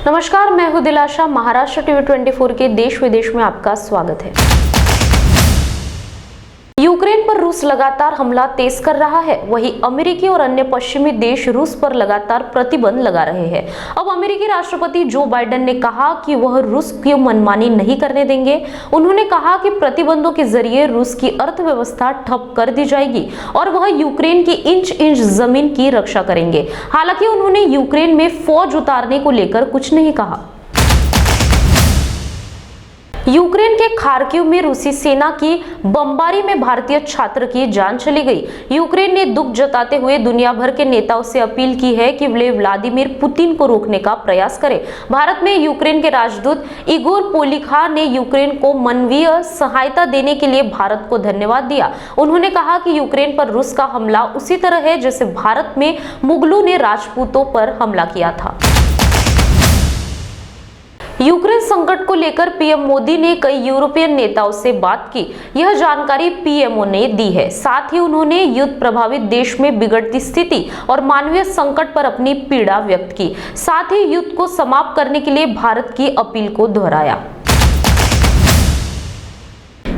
नमस्कार, मैं हूं दिलाशा। महाराष्ट्र टीवी 24 के देश विदेश में आपका स्वागत है। यूक्रेन पर रूस लगातार हमला तेज कर रहा है। वहीं अमेरिकी और अन्य पश्चिमी देश रूस पर लगातार प्रतिबंध लगा रहे हैं। अब अमेरिकी राष्ट्रपति जो बाइडेन ने कहा कि वह रूस की मनमानी नहीं करने देंगे। उन्होंने कहा कि प्रतिबंधों के जरिए रूस की अर्थव्यवस्था ठप कर दी जाएगी और वह यूक्रेन की इंच इंच जमीन की रक्षा करेंगे। हालांकि उन्होंने यूक्रेन में फौज उतारने को लेकर कुछ नहीं कहा। यूक्रेन के खार्किव में रूसी सेना की बमबारी में भारतीय छात्र की जान चली गई। यूक्रेन ने दुख जताते हुए दुनिया भर के नेताओं से अपील की है कि वे व्लादिमीर पुतिन को रोकने का प्रयास करें। भारत में यूक्रेन के राजदूत इगोर पोलिखा ने यूक्रेन को मानवीय सहायता देने के लिए भारत को धन्यवाद दिया। उन्होंने कहा कि यूक्रेन पर रूस का हमला उसी तरह है जैसे भारत में मुगलों ने राजपूतों पर हमला किया था। यूक्रेन संकट को लेकर पीएम मोदी ने कई यूरोपियन नेताओं से बात की। यह जानकारी पीएमओ ने दी है। साथ ही उन्होंने युद्ध प्रभावित देश में बिगड़ती स्थिति और मानवीय संकट पर अपनी पीड़ा व्यक्त की। साथ ही युद्ध को समाप्त करने के लिए भारत की अपील को दोहराया।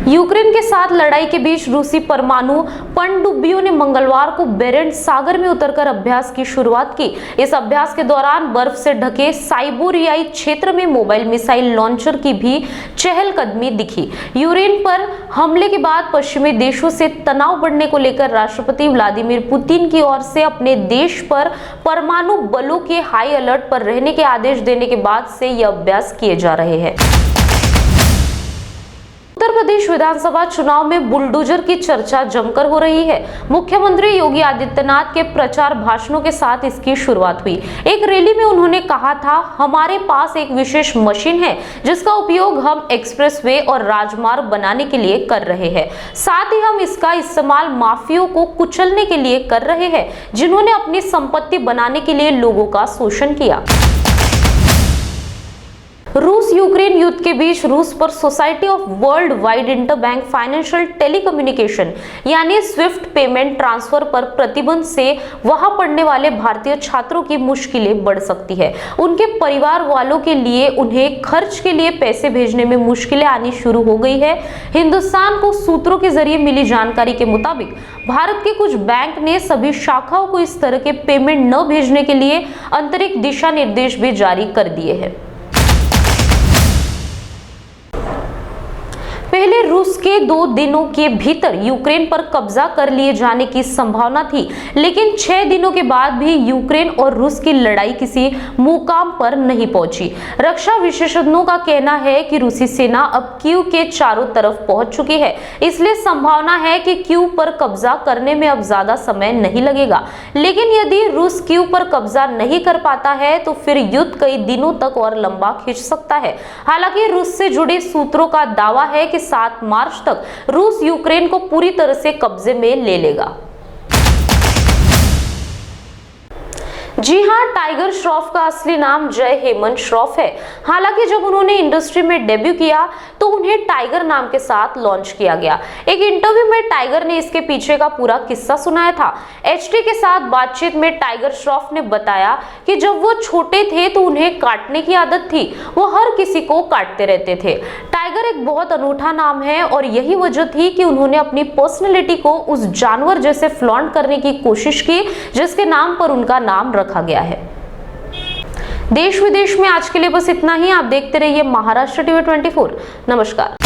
यूक्रेन के साथ लड़ाई के बीच रूसी परमाणु पनडुब्बियों ने मंगलवार को बेरेंट्स सागर में उतरकर अभ्यास की शुरुआत की। इस अभ्यास के दौरान बर्फ से ढके साइबेरियाई क्षेत्र में मोबाइल मिसाइल लॉन्चर की भी चहलकदमी दिखी। यूक्रेन पर हमले के बाद पश्चिमी देशों से तनाव बढ़ने को लेकर राष्ट्रपति व्लादिमीर पुतिन की ओर से अपने देश पर परमाणु बलों के हाई अलर्ट पर रहने के आदेश देने के बाद से यह अभ्यास किए जा रहे हैं। उत्तर प्रदेश विधानसभा चुनाव में बुलडोजर की चर्चा जमकर हो रही है। मुख्यमंत्री योगी आदित्यनाथ के प्रचार भाषणों के साथ इसकी शुरुआत हुई। एक रैली में उन्होंने कहा था, हमारे पास एक विशेष मशीन है जिसका उपयोग हम एक्सप्रेसवे और राजमार्ग बनाने के लिए कर रहे हैं। साथ ही हम इसका इस्तेमाल माफियाओं को कुचलने के लिए कर रहे हैं जिन्होंने अपनी संपत्ति बनाने के लिए लोगों का शोषण किया। रूस यूक्रेन युद्ध के बीच रूस पर society of world wide interbank financial telecommunication यानी स्विफ्ट पेमेंट ट्रांसफर पर प्रतिबंध से वहां पढ़ने वाले भारतीय छात्रों की मुश्किलें बढ़ सकती है। उनके परिवार वालों के लिए उन्हें खर्च के लिए पैसे भेजने में मुश्किलें आनी शुरू हो गई है। हिंदुस्तान को सूत्रों के जरिए मिली जानकारी के मुताबिक भारत के कुछ बैंक ने सभी शाखाओं को इस तरह के पेमेंट न भेजने के लिए अतिरिक्त दिशा निर्देश भी जारी कर दिए हैं। पहले रूस के 2 दिनों के भीतर यूक्रेन पर कब्जा कर लिए जाने की संभावना थी, लेकिन 6 दिनों के बाद भी यूक्रेन और रूस की लड़ाई किसी मुकाम पर नहीं पहुंची। रक्षा विशेषज्ञों का कहना है कि रूसी सेना अब कीव के चारों तरफ पहुंच चुकी है, इसलिए संभावना है कि कीव पर कब्जा करने में अब ज्यादा समय नहीं लगेगा। लेकिन यदि रूस कीव पर कब्जा नहीं कर पाता है तो फिर युद्ध कई दिनों तक और लंबा खिंच सकता है। हालांकि रूस से जुड़े सूत्रों का दावा है कि 7 मार्च तक रूस यूक्रेन को पूरी तरह से कब्जे में ले लेगा। जी हां, टाइगर श्रॉफ का असली नाम जय हेमंत श्रॉफ है। हालांकि जब उन्होंने इंडस्ट्री में डेब्यू किया तो उन्हें टाइगर नाम के साथ लॉन्च किया गया। एक इंटरव्यू में टाइगर ने इसके पीछे का पूरा किस्सा सुनाया था। एचटी के साथ बातचीत में टाइगर श्रॉफ ने बताया कि जब वो छोटे थे तो उन्हें काटने की आदत थी, वो हर किसी को काटते रहते थे। टाइगर एक बहुत अनूठा नाम है और यही वजह थी कि उन्होंने अपनी पर्सनैलिटी को उस जानवर जैसे फ्लॉन्ट करने की कोशिश की जिसके नाम पर उनका नाम रखा गया है। देश विदेश में आज के लिए बस इतना ही। आप देखते रहिए महाराष्ट्र टीवी 24। नमस्कार।